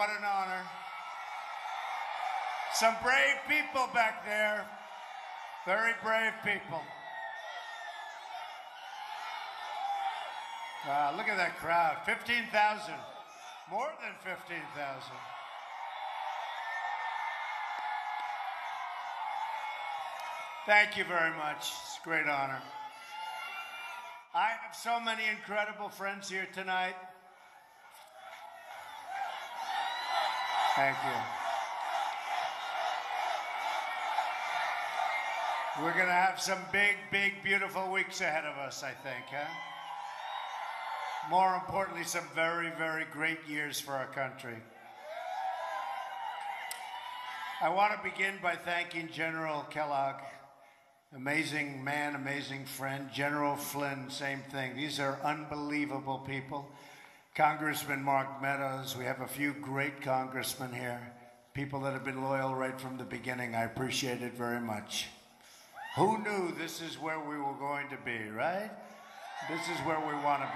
what an honor. Some brave people back there. Very brave people. Look at that crowd. 15,000. More than 15,000. Thank you very much. It's a great honor. I have so many incredible friends here tonight. Thank you. We're going to have some big, big, beautiful weeks ahead of us, I think, huh? More importantly, some very, very great years for our country. I want to begin by thanking General Kellogg. Amazing man, amazing friend. General Flynn, same thing. These are unbelievable people. Congressman Mark Meadows. We have a few great congressmen here. People that have been loyal right from the beginning. I appreciate it very much. Who knew this is where we were going to be, right? This is where we want to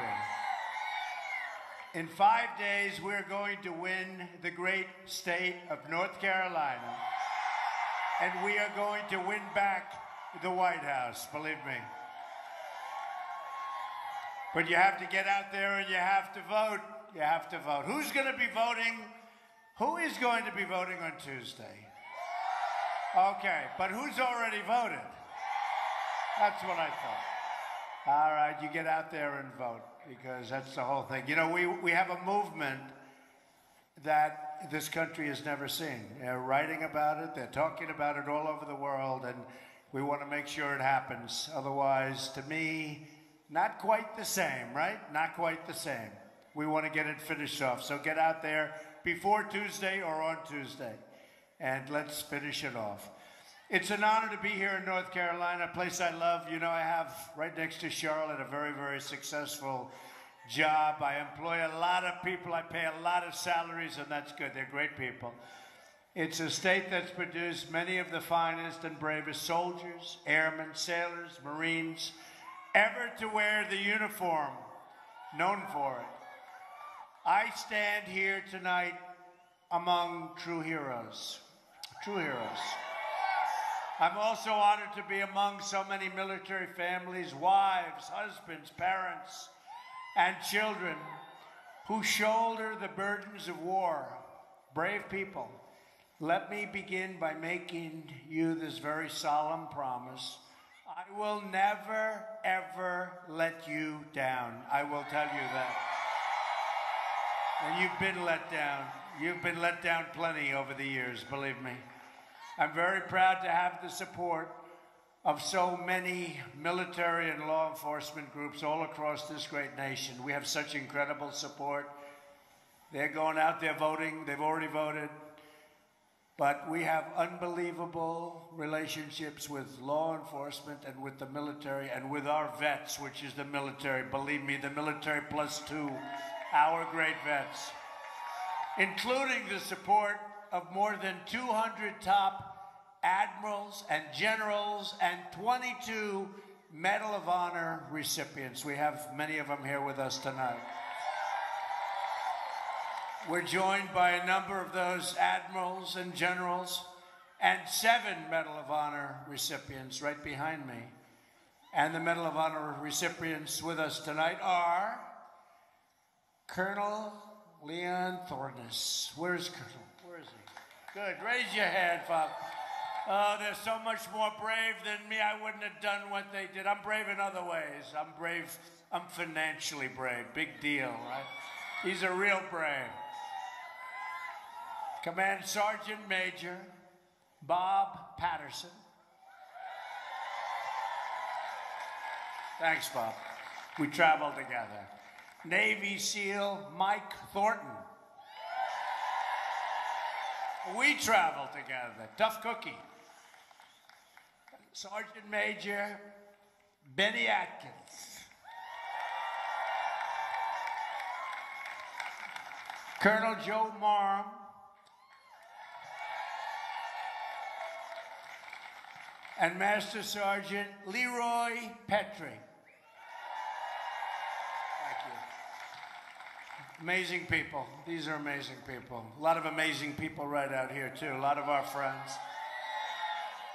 be. In 5 days, we're going to win the great state of North Carolina. And we are going to win back the White House, believe me. But you have to get out there and you have to vote. You have to vote. Who's going to be voting? Who is going to be voting on Tuesday? Okay, but who's already voted? That's what I thought. All right, you get out there and vote, because that's the whole thing. You know, we have a movement that this country has never seen. They're writing about it. They're talking about it all over the world, and we want to make sure it happens. Otherwise, to me, not quite the same, right? Not quite the same. We want to get it finished off. So get out there before Tuesday or on Tuesday, and let's finish it off. It's an honor to be here in North Carolina, a place I love. You know, I have right next to Charlotte a very, very successful job. I employ a lot of people. I pay a lot of salaries, and that's good. They're great people. It's a state that's produced many of the finest and bravest soldiers, airmen, sailors, Marines, ever to wear the uniform, known for it. I stand here tonight among true heroes. True heroes. I'm also honored to be among so many military families, wives, husbands, parents, and children who shoulder the burdens of war. Brave people. Let me begin by making you this very solemn promise. I will never, ever let you down. I will tell you that. And you've been let down. You've been let down plenty over the years, believe me. I'm very proud to have the support of so many military and law enforcement groups all across this great nation. We have such incredible support. They're going out there voting. They've already voted. But we have unbelievable relationships with law enforcement and with the military and with our vets, which is the military. Believe me, the military +2, our great vets, including the support of more than 200 top admirals and generals and 22 Medal of Honor recipients. We have many of them here with us tonight. We're joined by a number of those admirals and generals and 7 Medal of Honor recipients right behind me. And the Medal of Honor recipients with us tonight are Colonel Leon Thorness. Where's Colonel? Where is he? Good. Raise your hand, Bob. Oh, they're so much more brave than me. I wouldn't have done what they did. I'm brave in other ways. I'm brave. I'm financially brave. Big deal, right? He's a real brave. Command Sergeant Major Bob Patterson. Thanks, Bob. We traveled together. Navy SEAL Mike Thornton. We traveled together. Tough cookie. Sergeant Major Benny Atkins. Colonel Joe Marm. And Master Sergeant Leroy Petrie. Thank you. Amazing people. These are amazing people. A lot of amazing people right out here, too. A lot of our friends.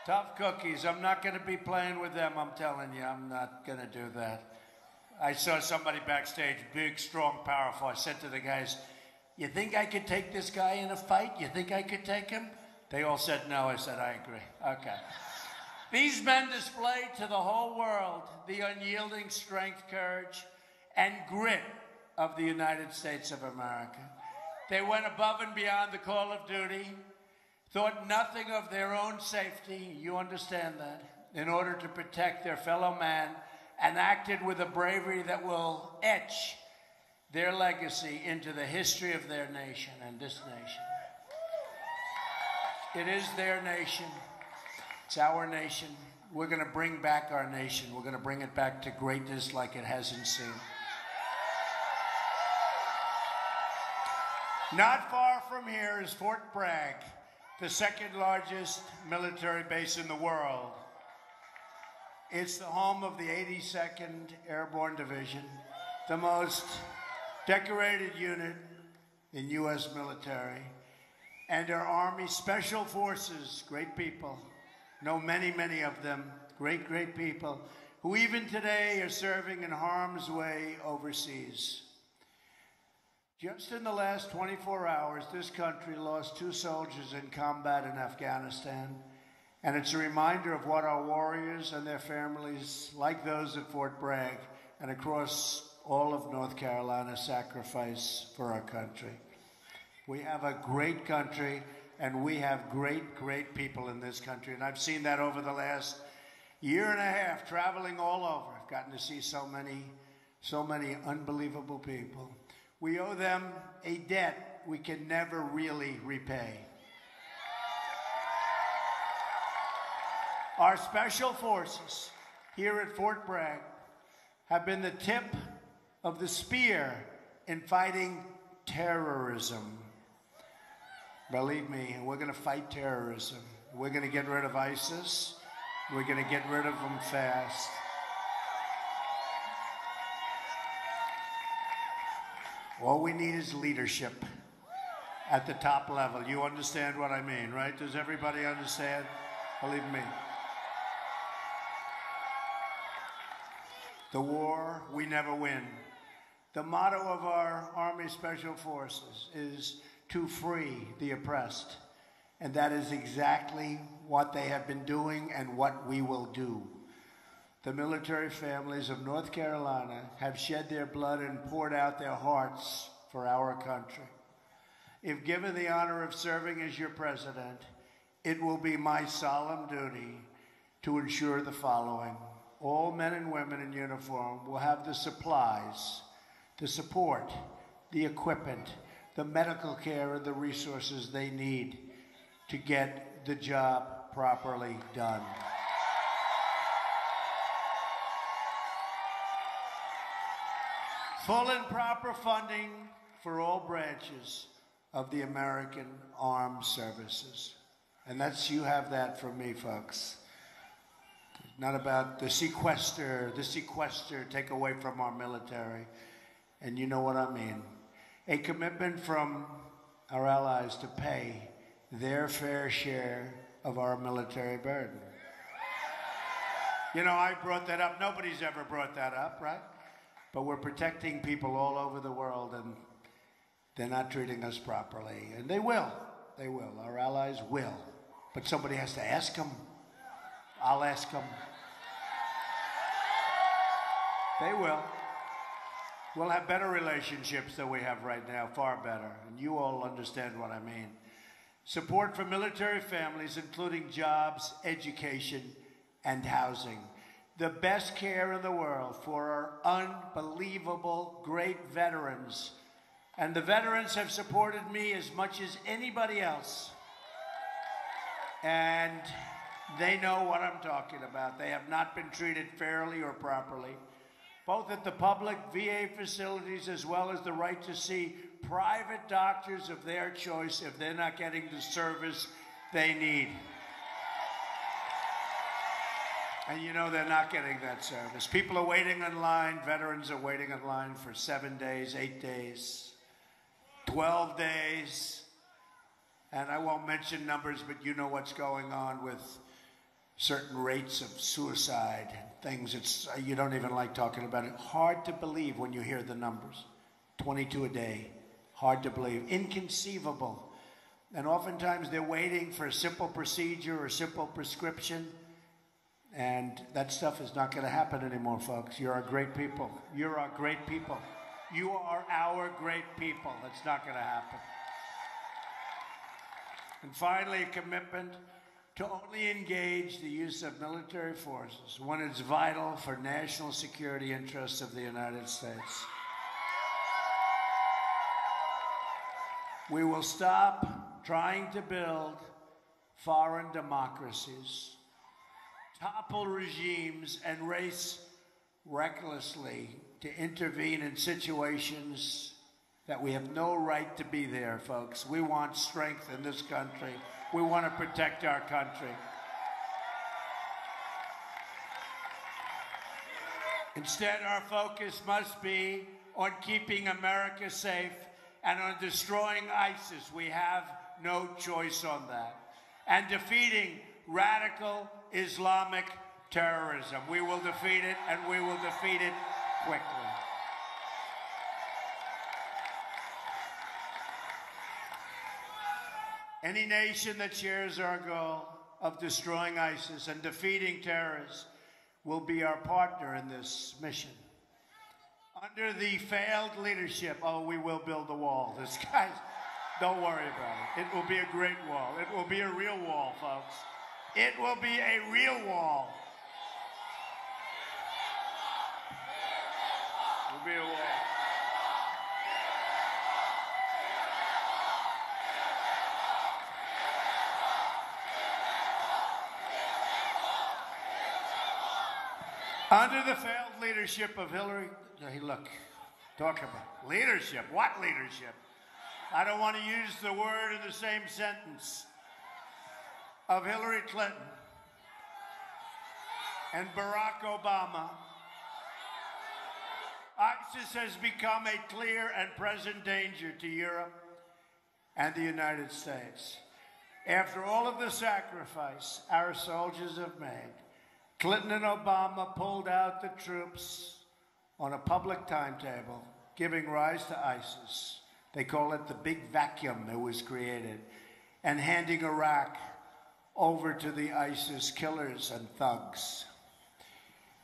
Tough cookies. I'm not going to be playing with them, I'm telling you. I'm not going to do that. I saw somebody backstage, big, strong, powerful. I said to the guys, you think I could take this guy in a fight? You think I could take him? They all said no. I said, I agree. Okay. These men display to the whole world the unyielding strength, courage, and grit of the United States of America. They went above and beyond the call of duty, thought nothing of their own safety, you understand that, in order to protect their fellow man, and acted with a bravery that will etch their legacy into the history of their nation and this nation. It is their nation. It's our nation. We're going to bring back our nation. We're going to bring it back to greatness like it hasn't seen. Not far from here is Fort Bragg, the second largest military base in the world. It's the home of the 82nd Airborne Division, the most decorated unit in U.S. military, and our Army Special Forces, great people. Know many, many of them, great, great people, who even today are serving in harm's way overseas. Just in the last 24 hours, this country lost 2 soldiers in combat in Afghanistan, and it's a reminder of what our warriors and their families, like those at Fort Bragg and across all of North Carolina, sacrifice for our country. We have a great country, and we have great, great people in this country, and I've seen that over the last year and a half, traveling all over. I've gotten to see so many unbelievable people. We owe them a debt we can never really repay. Our special forces here at Fort Bragg have been the tip of the spear in fighting terrorism. Believe me, we're going to fight terrorism. We're going to get rid of ISIS. We're going to get rid of them fast. All we need is leadership at the top level. You understand what I mean, right? Does everybody understand? Believe me. The war we never win. The motto of our Army Special Forces is to free the oppressed. And that is exactly what they have been doing and what we will do. The military families of North Carolina have shed their blood and poured out their hearts for our country. If given the honor of serving as your president, it will be my solemn duty to ensure the following. All men and women in uniform will have the supplies, the support, the equipment, the medical care, and the resources they need to get the job properly done. Full and proper funding for all branches of the American Armed Services. And that's, you have that from me, folks. Not about the sequester, take away from our military. And you know what I mean. A commitment from our allies to pay their fair share of our military burden. You know, I brought that up. Nobody's ever brought that up, right? But we're protecting people all over the world, and they're not treating us properly. And they will. They will. Our allies will. But somebody has to ask them. I'll ask them. They will. We'll have better relationships than we have right now, far better. And you all understand what I mean. Support for military families, including jobs, education, and housing. The best care in the world for our unbelievable great veterans. And the veterans have supported me as much as anybody else. And they know what I'm talking about. They have not been treated fairly or properly, both at the public VA facilities as well as the right to see private doctors of their choice if they're not getting the service they need. And you know they're not getting that service. People are waiting in line. Veterans are waiting in line for 7 days, 8 days. 12 days. And I won't mention numbers, but you know what's going on with certain rates of suicide and things. You don't even like talking about it. Hard to believe when you hear the numbers. 22 a day. Hard to believe. Inconceivable. And oftentimes they're waiting for a simple procedure or a simple prescription. And that stuff is not going to happen anymore, folks. You're our great people. You're our great people. You are our great people. That's not going to happen. And finally, a commitment to only engage the use of military forces when it's vital for national security interests of the United States. We will stop trying to build foreign democracies, topple regimes, and race recklessly to intervene in situations that we have no right to be there, folks. We want strength in this country. We want to protect our country. Instead, our focus must be on keeping America safe and on destroying ISIS. We have no choice on that. And defeating radical Islamic terrorism. We will defeat it, and we will defeat it quickly. Any nation that shares our goal of destroying ISIS and defeating terrorists will be our partner in this mission. Under the failed leadership, we will build the wall. This guys, don't worry about it. It will be a great wall. It will be a real wall, folks. It will be a real wall. It will be a wall. Under the failed leadership of Hillary, hey, look, talk about leadership. What leadership? I don't want to use the word in the same sentence. Of Hillary Clinton and Barack Obama, ISIS has become a clear and present danger to Europe and the United States. After all of the sacrifice our soldiers have made, Clinton and Obama pulled out the troops on a public timetable, giving rise to ISIS. They call it the big vacuum that was created, and handing Iraq over to the ISIS killers and thugs.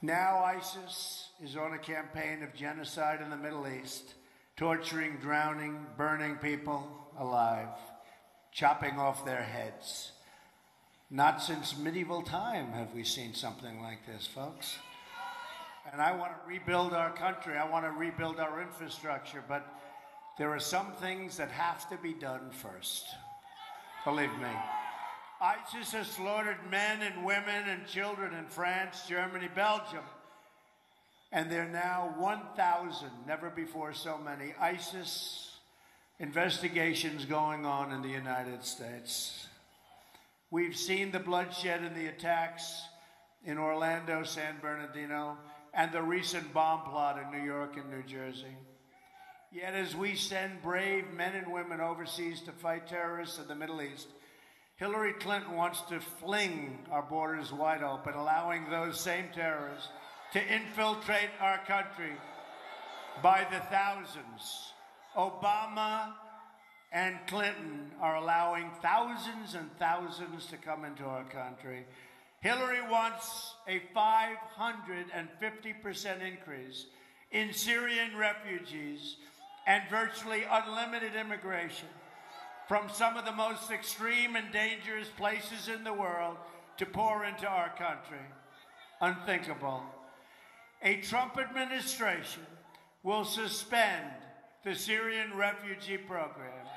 Now ISIS is on a campaign of genocide in the Middle East, torturing, drowning, burning people alive, chopping off their heads. Not since medieval time have we seen something like this, folks. And I want to rebuild our country. I want to rebuild our infrastructure, but there are some things that have to be done first. Believe me. ISIS has slaughtered men and women and children in France, Germany, Belgium. And there are now 1,000, never before so many, ISIS investigations going on in the United States. We've seen the bloodshed in the attacks in Orlando, San Bernardino, and the recent bomb plot in New York and New Jersey. Yet as we send brave men and women overseas to fight terrorists in the Middle East, Hillary Clinton wants to fling our borders wide open, allowing those same terrorists to infiltrate our country by the thousands. Obama and Clinton are allowing thousands and thousands to come into our country. Hillary wants a 550% increase in Syrian refugees and virtually unlimited immigration from some of the most extreme and dangerous places in the world to pour into our country. Unthinkable. A Trump administration will suspend the Syrian refugee program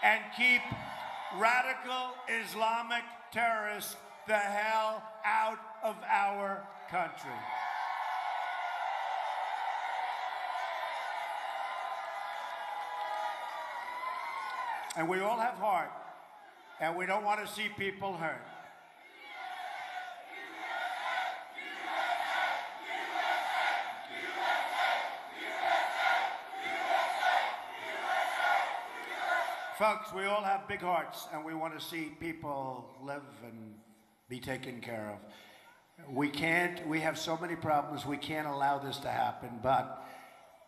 and keep radical Islamic terrorists the hell out of our country. And we all have heart, and we don't want to see people hurt. Folks, we all have big hearts, and we want to see people live and be taken care of. We have so many problems, we can't allow this to happen, but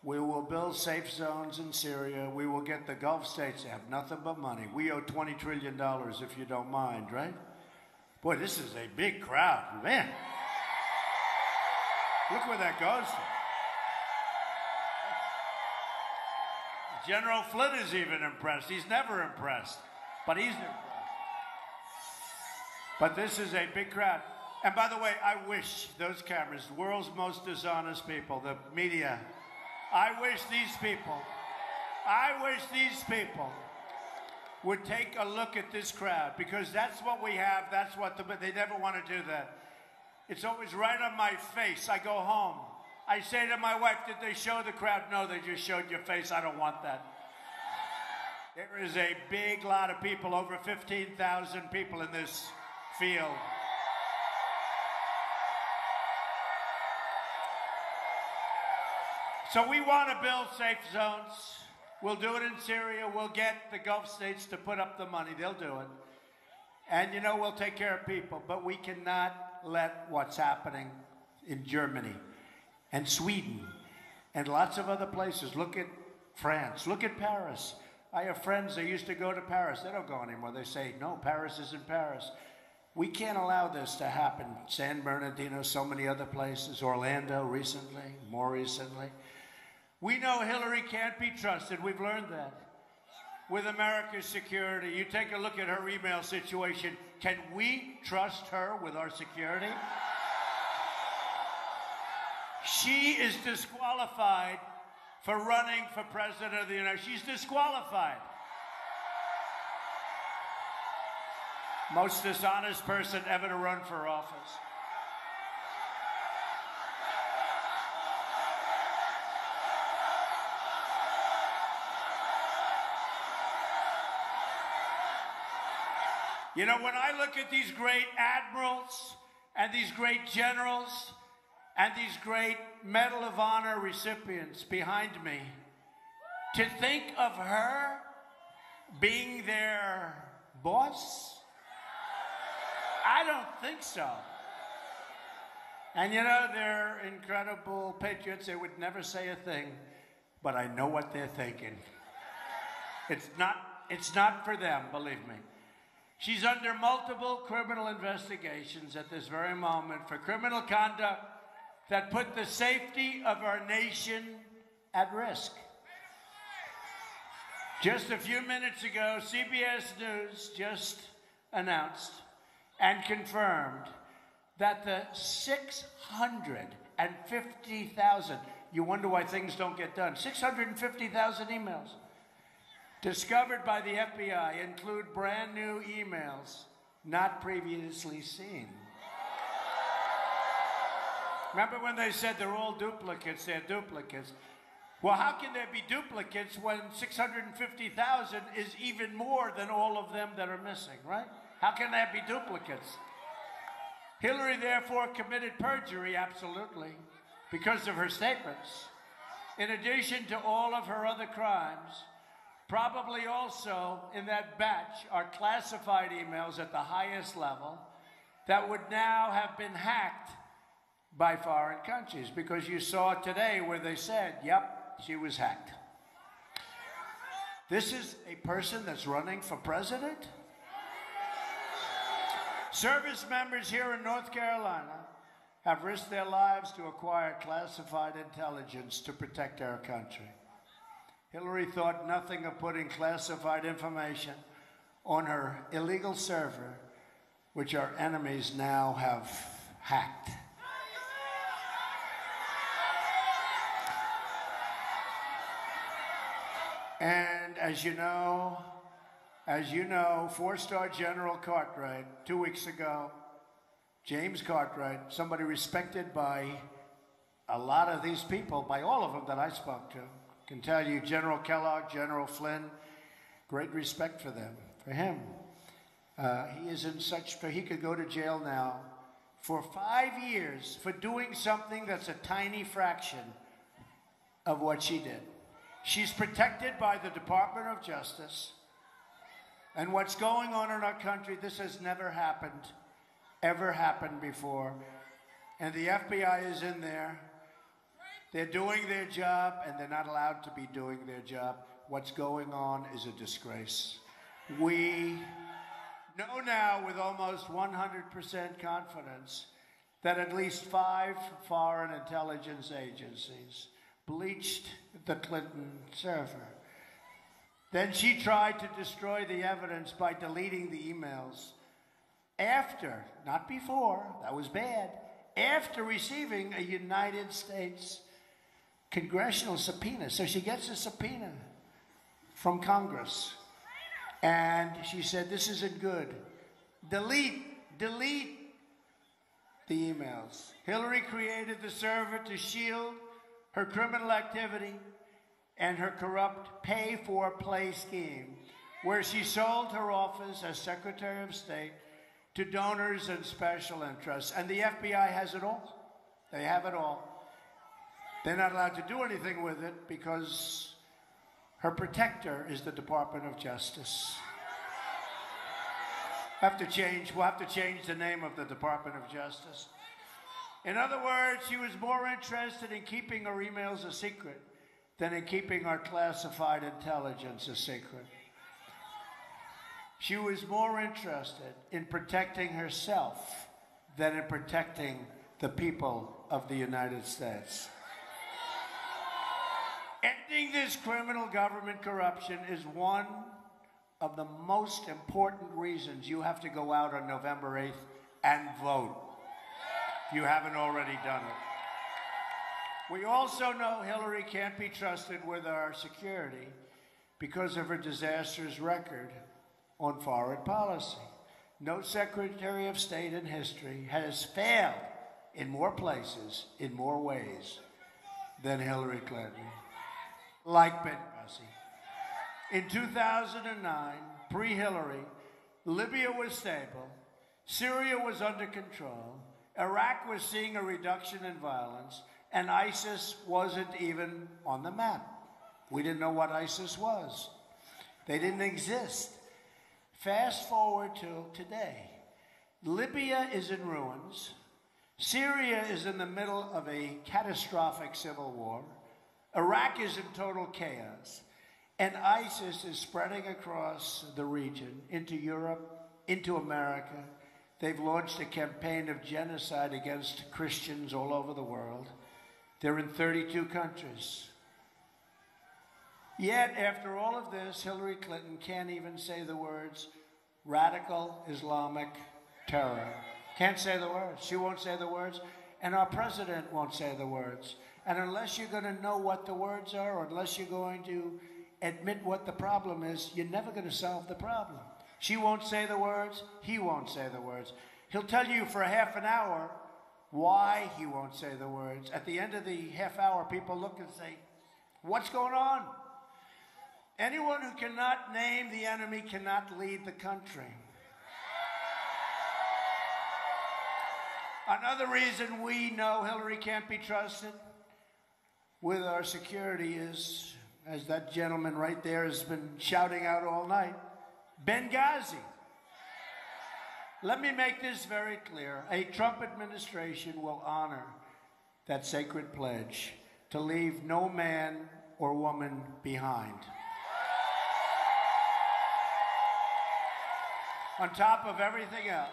we will build safe zones in Syria. We will get the Gulf states to have nothing but money. We owe $20 trillion, if you don't mind, right? Boy, this is a big crowd, man. Look where that goes to. General Flynn is even impressed. He's never impressed, but he's impressed. But this is a big crowd. And by the way, I wish those cameras, the world's most dishonest people, the media, I wish these people would take a look at this crowd, because that's what we have. That's what they never want to do that. It's always right on my face. I go home. I say to my wife, did they show the crowd? No, they just showed your face. I don't want that. There is a big lot of people, over 15,000 people in this field. So we want to build safe zones. We'll do it in Syria. We'll get the Gulf states to put up the money. They'll do it. And, you know, we'll take care of people. But we cannot let what's happening in Germany and Sweden and lots of other places. Look at France. Look at Paris. I have friends that used to go to Paris. They don't go anymore. They say, no, Paris isn't Paris. We can't allow this to happen. San Bernardino, so many other places. Orlando recently, more recently. We know Hillary can't be trusted. We've learned that. With America's security, you take a look at her email situation. Can we trust her with our security? She is disqualified for running for president of the United States. She's disqualified. Most dishonest person ever to run for office. You know, when I look at these great admirals and these great generals and these great Medal of Honor recipients behind me, to think of her being their boss? I don't think so. And you know, they're incredible patriots. They would never say a thing, but I know what they're thinking. It's not for them, believe me. She's under multiple criminal investigations at this very moment for criminal conduct that put the safety of our nation at risk. Just a few minutes ago, CBS News just announced and confirmed that the 650,000, you wonder why things don't get done, 650,000 emails discovered by the FBI include brand new emails not previously seen. Remember when they said they're all duplicates? They're duplicates. Well, how can there be duplicates when 650,000 is even more than all of them that are missing, right? How can there be duplicates? Hillary, therefore, committed perjury, absolutely, because of her statements. In addition to all of her other crimes, probably also in that batch are classified emails at the highest level that would now have been hacked by foreign countries, because you saw today where they said, yep, she was hacked. This is a person that's running for president? Service members here in North Carolina have risked their lives to acquire classified intelligence to protect our country. Hillary thought nothing of putting classified information on her illegal server, which our enemies now have hacked. And as you know, four-star General Cartwright, 2 weeks ago, James Cartwright, somebody respected by a lot of these people, by all of them that I spoke to, can tell you, General Kellogg, General Flynn, great respect for them, for him. He is in such, he could go to jail now for 5 years for doing something that's a tiny fraction of what she did. She's protected by the Department of Justice, And what's going on in our country, this has never happened, ever happened before. And the FBI is in there. They're doing their job, and they're not allowed to be doing their job. What's going on is a disgrace. We know now with almost 100% confidence that at least 5 foreign intelligence agencies bleached the Clinton server. Then she tried to destroy the evidence by deleting the emails after, not before, that was bad, after receiving a United States congressional subpoena. So she gets a subpoena from Congress. And she said, this isn't good. Delete the emails. Hillary created the server to shield her criminal activity and her corrupt pay-for-play scheme, where she sold her office as Secretary of State to donors and special interests. And the FBI has it all. They have it all. They're not allowed to do anything with it because her protector is the Department of Justice. We'll have to change the name of the Department of Justice. In other words, she was more interested in keeping her emails a secret than in keeping our classified intelligence a secret. She was more interested in protecting herself than in protecting the people of the United States. Ending this criminal government corruption is one of the most important reasons you have to go out on November 8th and vote, if you haven't already done it. We also know Hillary can't be trusted with our security because of her disastrous record on foreign policy. No Secretary of State in history has failed in more places, in more ways, than Hillary Clinton. Like Benghazi. In 2009, pre-Hillary, Libya was stable, Syria was under control, Iraq was seeing a reduction in violence, and ISIS wasn't even on the map. We didn't know what ISIS was. They didn't exist. Fast forward to today. Libya is in ruins. Syria is in the middle of a catastrophic civil war. Iraq is in total chaos. And ISIS is spreading across the region, into Europe, into America. They've launched a campaign of genocide against Christians all over the world. They're in 32 countries. Yet, after all of this, Hillary Clinton can't even say the words radical Islamic terror. Can't say the words. She won't say the words, and our president won't say the words. And unless you're going to know what the words are, or unless you're going to admit what the problem is, you're never going to solve the problem. She won't say the words. He won't say the words. He'll tell you for a half an hour why he won't say the words. At the end of the half hour, people look and say, what's going on? Anyone who cannot name the enemy cannot lead the country. Another reason we know Hillary can't be trusted with our security is, as that gentleman right there has been shouting out all night, Benghazi. Let me make this very clear. A Trump administration will honor that sacred pledge to leave no man or woman behind. On top of everything else,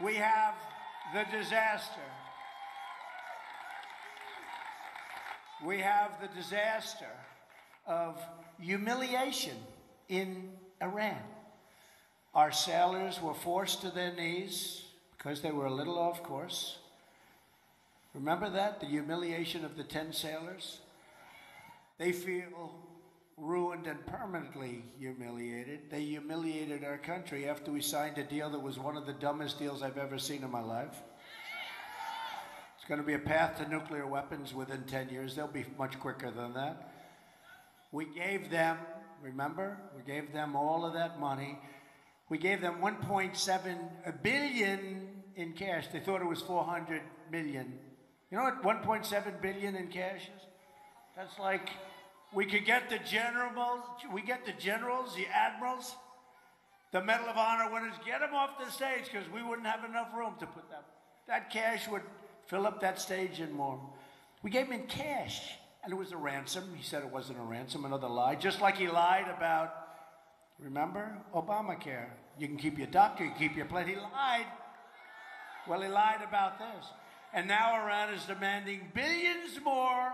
we have the disaster. We have the disaster of humiliation in Iran. Our sailors were forced to their knees because they were a little off course. Remember that? The humiliation of the 10 sailors? They feel ruined and permanently humiliated. They humiliated our country after we signed a deal that was one of the dumbest deals I've ever seen in my life. It's going to be a path to nuclear weapons within 10 years. They'll be much quicker than that. We gave them, remember? We gave them all of that money. We gave them $1.7 billion in cash. They thought it was $400 million. You know what $1.7 billion in cash is? That's like, we could get the generals, the admirals, The Medal of Honor winners, get them off the stage because we wouldn't have enough room to put that. That cash would fill up that stage and more. We gave him in cash, and it was a ransom. He said it wasn't a ransom, another lie. Just like he lied about, remember, Obamacare. You can keep your doctor, you can keep your plate. He lied. Well, he lied about this. And now Iran is demanding billions more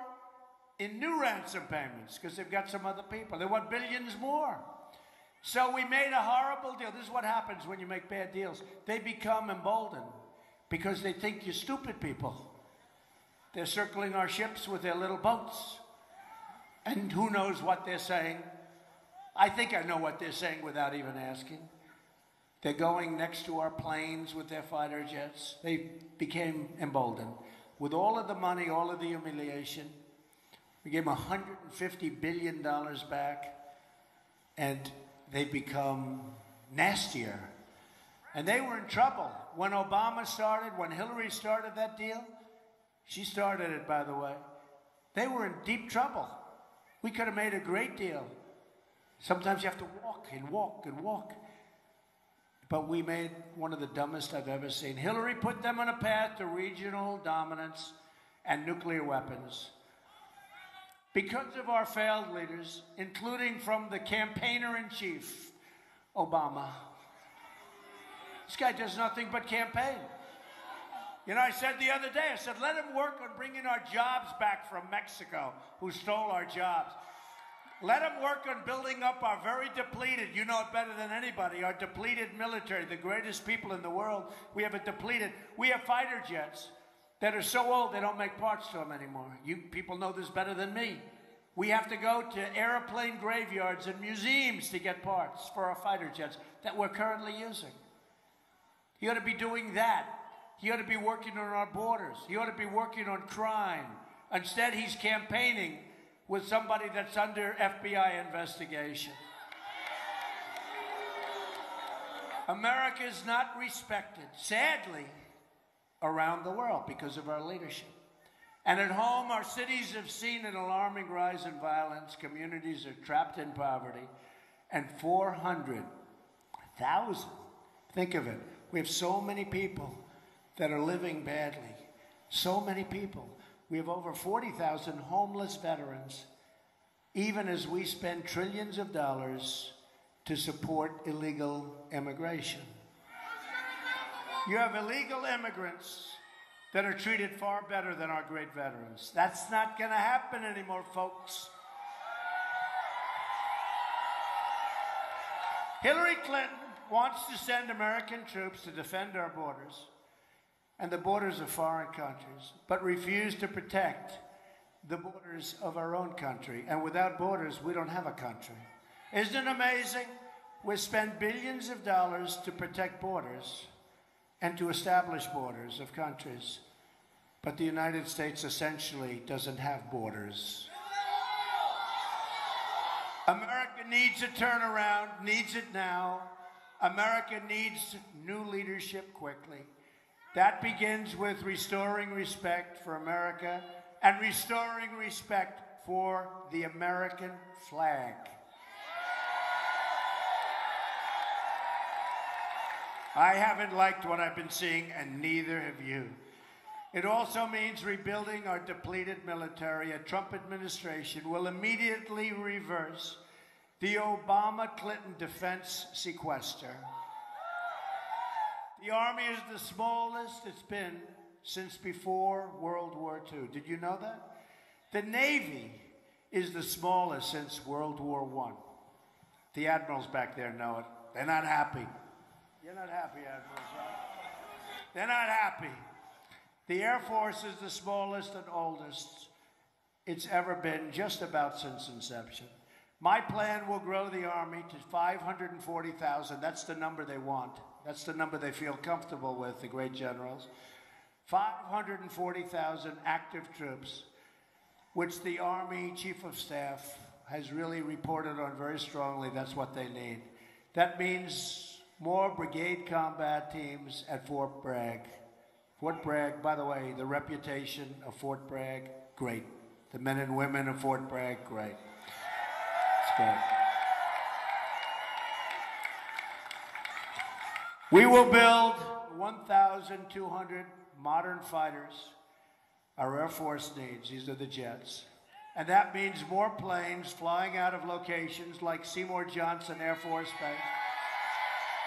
in new ransom payments because they've got some other people. They want billions more. So we made a horrible deal. This is what happens when you make bad deals. They become emboldened because they think you're stupid people. They're circling our ships with their little boats. And who knows what they're saying? I think I know what they're saying without even asking. They're going next to our planes with their fighter jets. They became emboldened. With all of the money, all of the humiliation, we gave them $150 billion back, and they become nastier. And they were in trouble. When Obama started, when Hillary started that deal, she started it, by the way, they were in deep trouble. We could have made a great deal. Sometimes you have to walk and walk and walk. But we made one of the dumbest I've ever seen. Hillary put them on a path to regional dominance and nuclear weapons. Because of our failed leaders, including from the campaigner-in-chief, Obama. This guy does nothing but campaign. You know, I said the other day, I said, let him work on bringing our jobs back from Mexico, who stole our jobs. Let him work on building up our very depleted, you know it better than anybody, our depleted military, the greatest people in the world. We have we have fighter jets that are so old they don't make parts to them anymore. You people know this better than me. We have to go to airplane graveyards and museums to get parts for our fighter jets that we're currently using. He ought to be doing that. He ought to be working on our borders. He ought to be working on crime. Instead, he's campaigning with somebody that's under FBI investigation. America is not respected, sadly, around the world because of our leadership. And at home, our cities have seen an alarming rise in violence. Communities are trapped in poverty. And 400,000, think of it, we have so many people that are living badly. So many people. We have over 40,000 homeless veterans, even as we spend trillions of dollars to support illegal immigration. You have illegal immigrants that are treated far better than our great veterans. That's not going to happen anymore, folks. Hillary Clinton wants to send American troops to defend our borders and the borders of foreign countries, but refuse to protect the borders of our own country. And without borders, we don't have a country. Isn't it amazing? We spend billions of dollars to protect borders and to establish borders of countries. But the United States essentially doesn't have borders. America needs a turnaround, needs it now. America needs new leadership quickly. That begins with restoring respect for America and restoring respect for the American flag. I haven't liked what I've been seeing, and neither have you. It also means rebuilding our depleted military. A Trump administration will immediately reverse the Obama-Clinton defense sequester. The Army is the smallest it's been since before World War II. Did you know that? The Navy is the smallest since World War I. The admirals back there know it. They're not happy. You're not happy, admirals, right? They're not happy. The Air Force is the smallest and oldest it's ever been, just about since inception. My plan will grow the Army to 540,000. That's the number they want. That's the number they feel comfortable with, the great generals. 540,000 active troops, which the Army Chief of Staff has really reported on very strongly. That's what they need. That means more brigade combat teams at Fort Bragg. Fort Bragg, by the way, the reputation of Fort Bragg, great. The men and women of Fort Bragg, great. It's great. We will build 1,200 modern fighters our Air Force needs. These are the jets. And that means more planes flying out of locations like Seymour Johnson Air Force Base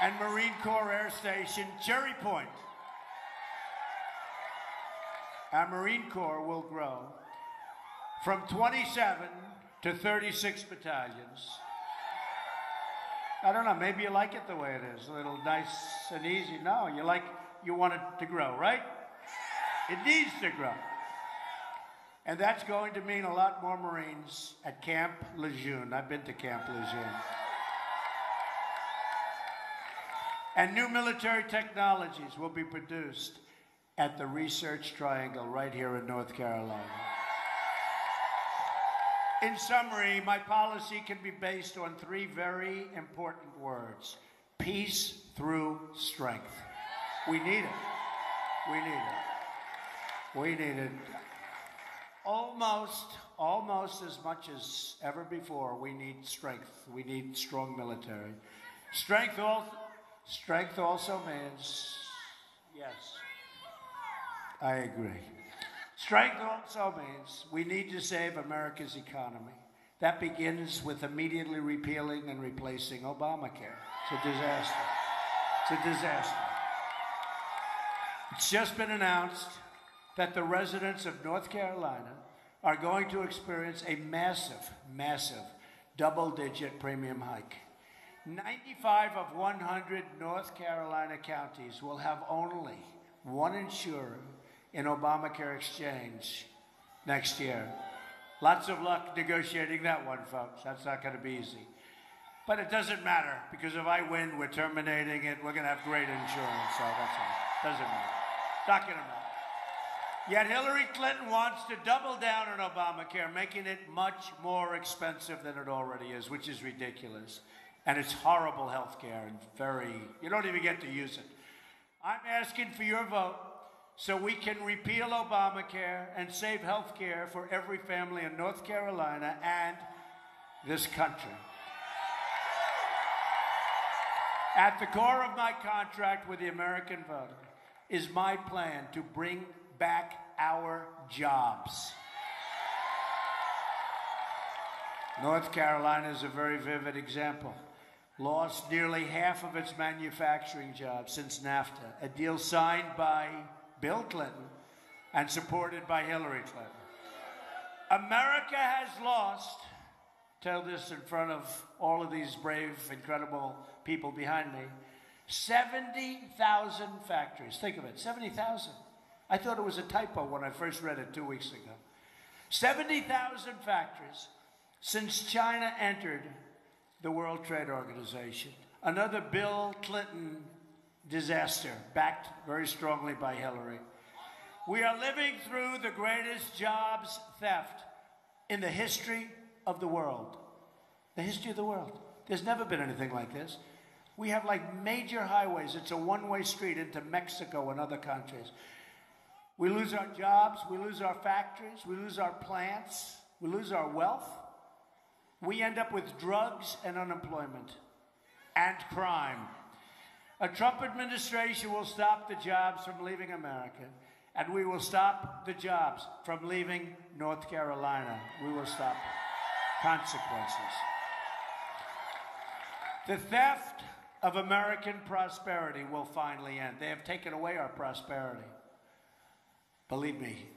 and Marine Corps Air Station Cherry Point. Our Marine Corps will grow from 27 to 36 battalions. I don't know, maybe you like it the way it is, a little nice and easy. No, you want it to grow, right? It needs to grow. And that's going to mean a lot more Marines at Camp Lejeune. I've been to Camp Lejeune. And new military technologies will be produced at the Research Triangle right here in North Carolina. In summary, my policy can be based on three very important words: peace through strength. We need it. We need it. We need it. Almost as much as ever before, we need strength. We need strong military. Strength also means, yes, I agree. Strength also means we need to save America's economy. That begins with immediately repealing and replacing Obamacare. It's a disaster. It's a disaster. It's just been announced that the residents of North Carolina are going to experience a massive double-digit premium hike. 95 of 100 North Carolina counties will have only one insurer in Obamacare exchange next year. Lots of luck negotiating that one, folks. That's not going to be easy. But it doesn't matter, because if I win, we're terminating it. We're going to have great insurance, so that's all. Doesn't matter. Not going to matter. Yet Hillary Clinton wants to double down on Obamacare, making it much more expensive than it already is, which is ridiculous. And it's horrible health care and you don't even get to use it. I'm asking for your vote so we can repeal Obamacare and save health care for every family in North Carolina and this country. At the core of my contract with the American voter is my plan to bring back our jobs. North Carolina is a very vivid example. Lost nearly half of its manufacturing jobs since NAFTA, a deal signed by Bill Clinton and supported by Hillary Clinton. America has lost, tell this in front of all of these brave, incredible people behind me, 70,000 factories. Think of it, 70,000. I thought it was a typo when I first read it 2 weeks ago. 70,000 factories since China entered the World Trade Organization. Another Bill Clinton disaster, backed very strongly by Hillary. We are living through the greatest jobs theft in the history of the world. The history of the world. There's never been anything like this. We have like major highways. It's a one-way street into Mexico and other countries. We lose our jobs, we lose our factories, we lose our plants, we lose our wealth. We end up with drugs and unemployment and crime. A Trump administration will stop the jobs from leaving America, and we will stop the jobs from leaving North Carolina. We will stop consequences. The theft of American prosperity will finally end. They have taken away our prosperity. Believe me,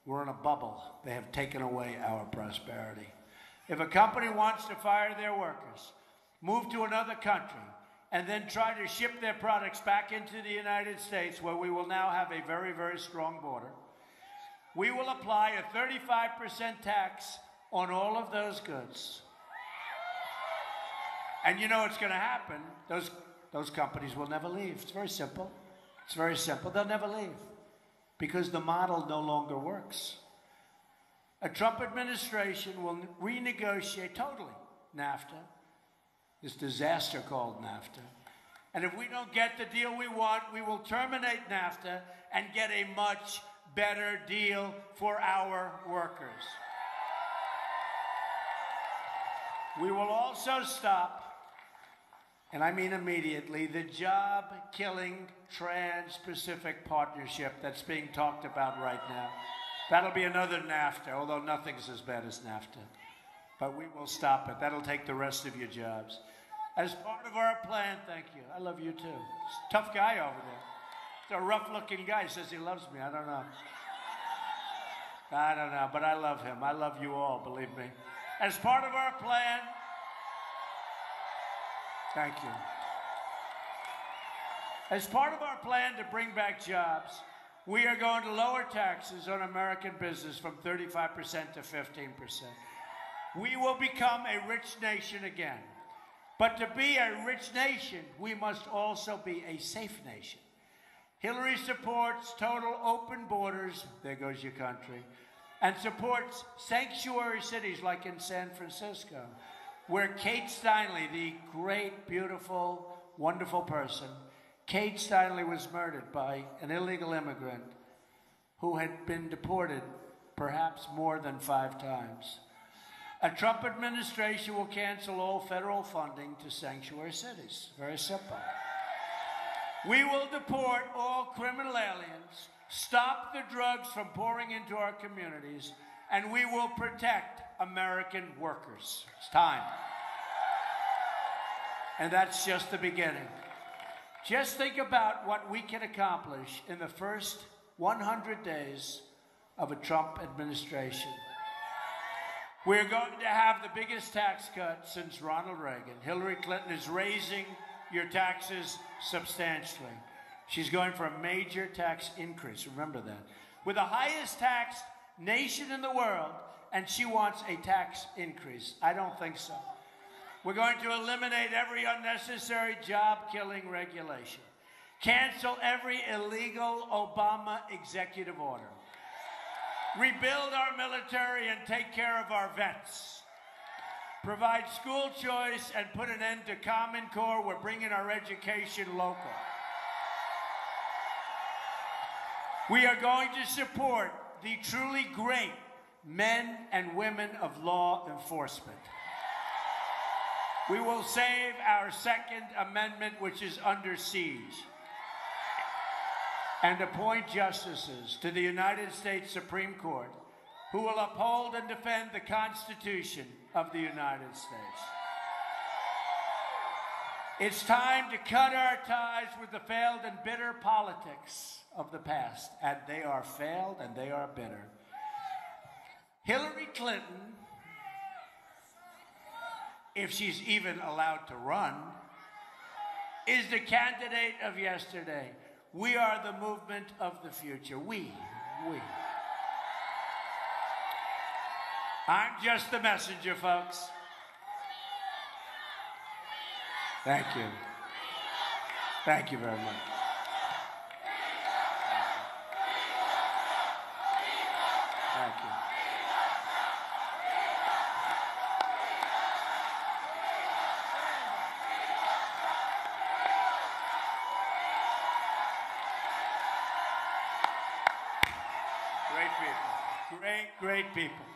we're in a bubble. They have taken away our prosperity. If a company wants to fire their workers, move to another country, and then try to ship their products back into the United States, where we will now have a very, very strong border, we will apply a 35% tax on all of those goods. And you know what's going to happen? Those companies will never leave. It's very simple. It's very simple. They'll never leave, because the model no longer works. A Trump administration will renegotiate totally NAFTA, this disaster called NAFTA. And if we don't get the deal we want, we will terminate NAFTA and get a much better deal for our workers. We will also stop and I mean immediately, the job-killing Trans-Pacific Partnership that's being talked about right now. That'll be another NAFTA, although nothing's as bad as NAFTA. But we will stop it. That'll take the rest of your jobs. As part of our plan, thank you. I love you too. Tough guy over there. He's a rough-looking guy. He says he loves me. I don't know. I don't know, but I love him. I love you all, believe me. As part of our plan, thank you. As part of our plan to bring back jobs, we are going to lower taxes on American business from 35% to 15%. We will become a rich nation again. But to be a rich nation, we must also be a safe nation. Hillary supports total open borders, there goes your country, and supports sanctuary cities like in San Francisco, where Kate Steinle, the great, beautiful, wonderful person, Kate Steinle was murdered by an illegal immigrant who had been deported perhaps more than 5 times. A Trump administration will cancel all federal funding to sanctuary cities. Very simple. We will deport all criminal aliens, stop the drugs from pouring into our communities, and we will protect American workers. It's time. And that's just the beginning. Just think about what we can accomplish in the first 100 days of a Trump administration. We're going to have the biggest tax cut since Ronald Reagan. Hillary Clinton is raising your taxes substantially. She's going for a major tax increase, remember that. We're the highest taxed nation in the world, and she wants a tax increase. I don't think so. We're going to eliminate every unnecessary job-killing regulation. Cancel every illegal Obama executive order. Rebuild our military and take care of our vets. Provide school choice and put an end to Common Core. We're bringing our education local. We are going to support the truly great men and women of law enforcement. We will save our Second Amendment, which is under siege, and appoint justices to the United States Supreme Court who will uphold and defend the Constitution of the United States. It's time to cut our ties with the failed and bitter politics of the past. And they are failed and they are bitter. Hillary Clinton, if she's even allowed to run, is the candidate of yesterday. We are the movement of the future. We. I'm just the messenger, folks. Thank you. Thank you very much. Thank you. Great people. Great people.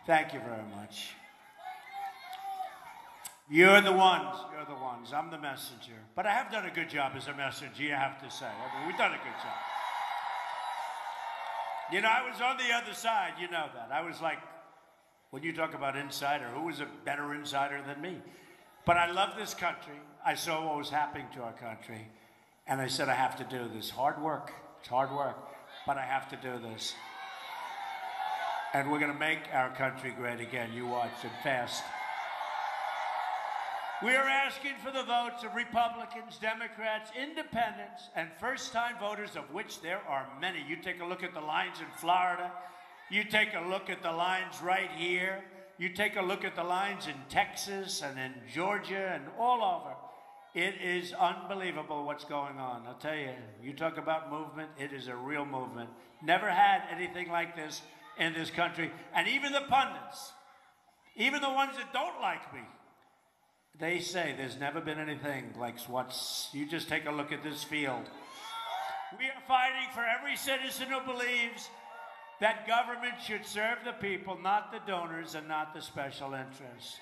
Thank you very much. You're the ones. You're the ones. I'm the messenger. But I have done a good job as a messenger, you have to say. I mean, we've done a good job. You know, I was on the other side. You know that. I was like, when you talk about insider, who was a better insider than me? But I love this country. I saw what was happening to our country. And I said, I have to do this. Hard work. It's hard work. But I have to do this. And we're going to make our country great again. You watch it fast. We are asking for the votes of Republicans, Democrats, Independents, and first-time voters, of which there are many. You take a look at the lines in Florida. You take a look at the lines right here. You take a look at the lines in Texas and in Georgia and all over. It is unbelievable what's going on. I'll tell you, you talk about movement, it is a real movement. Never had anything like this in this country. And even the pundits, even the ones that don't like me, they say there's never been anything like what's, you just take a look at this field. We are fighting for every citizen who believes that government should serve the people, not the donors and not the special interests.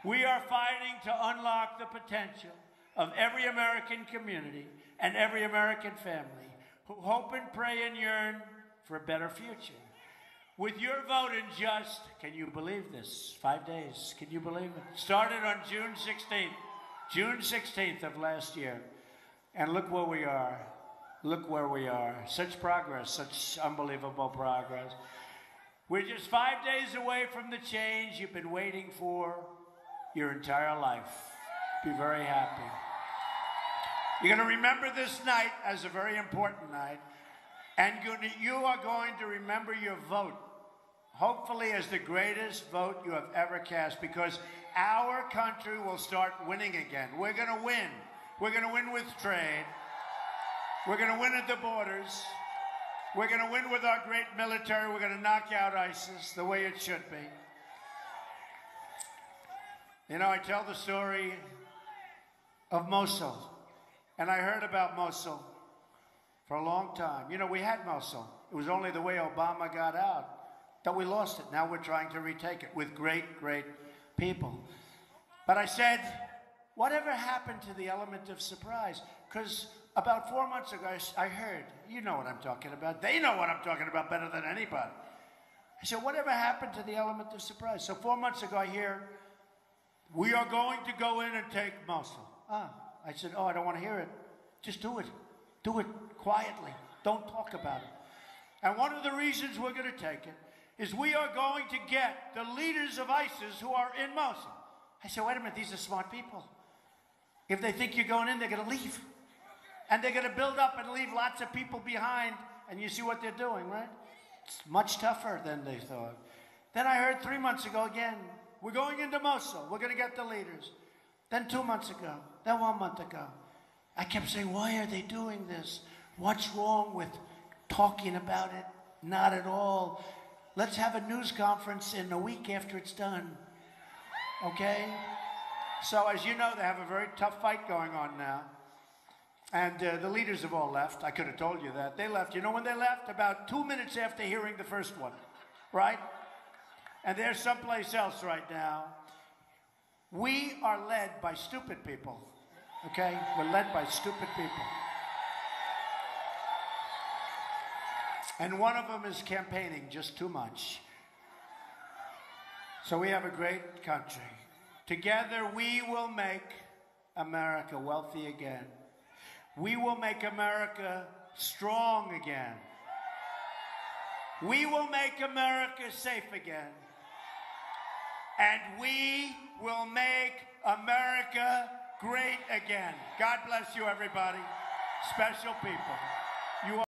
We are fighting to unlock the potential of every American community and every American family who hope and pray and yearn for a better future. With your vote in just, can you believe this, 5 days, can you believe it? Started on June 16th of last year. And look where we are. Look where we are. Such progress, such unbelievable progress. We're just 5 days away from the change you've been waiting for your entire life. Be very happy. You're going to remember this night as a very important night, and you are going to remember your vote, hopefully as the greatest vote you have ever cast, because our country will start winning again. We're going to win. We're going to win with trade. We're going to win at the borders. We're going to win with our great military. We're going to knock out ISIS the way it should be. You know, I tell the story of Mosul, and I heard about Mosul for a long time. You know, we had Mosul. It was only the way Obama got out that we lost it. Now we're trying to retake it with great, great people. But I said, whatever happened to the element of surprise? Because about 4 months ago, I heard, you know what I'm talking about. They know what I'm talking about better than anybody. I said, whatever happened to the element of surprise? So 4 months ago, I hear, we are going to go in and take Mosul. I said, I don't want to hear it. Just do it. Do it quietly. Don't talk about it. And one of the reasons we're going to take it is we are going to get the leaders of ISIS who are in Mosul. I said, wait a minute, these are smart people. If they think you're going in, they're going to leave. And they're going to build up and leave lots of people behind. And you see what they're doing, right? It's much tougher than they thought. Then I heard 3 months ago again, we're going into Mosul. We're going to get the leaders. Then 2 months ago. Then 1 month ago. I kept saying, why are they doing this? What's wrong with talking about it? Not at all. Let's have a news conference in a week after it's done. Okay? So as you know, they have a very tough fight going on now. And the leaders have all left. I could have told you that. They left. You know when they left? About 2 minutes after hearing the first one. Right? And they're someplace else right now. We are led by stupid people. Okay? We're led by stupid people. And one of them is campaigning just too much. So we have a great country. Together we will make America wealthy again. We will make America strong again. We will make America safe again. And we will make America great again. God bless you, everybody. Special people. You are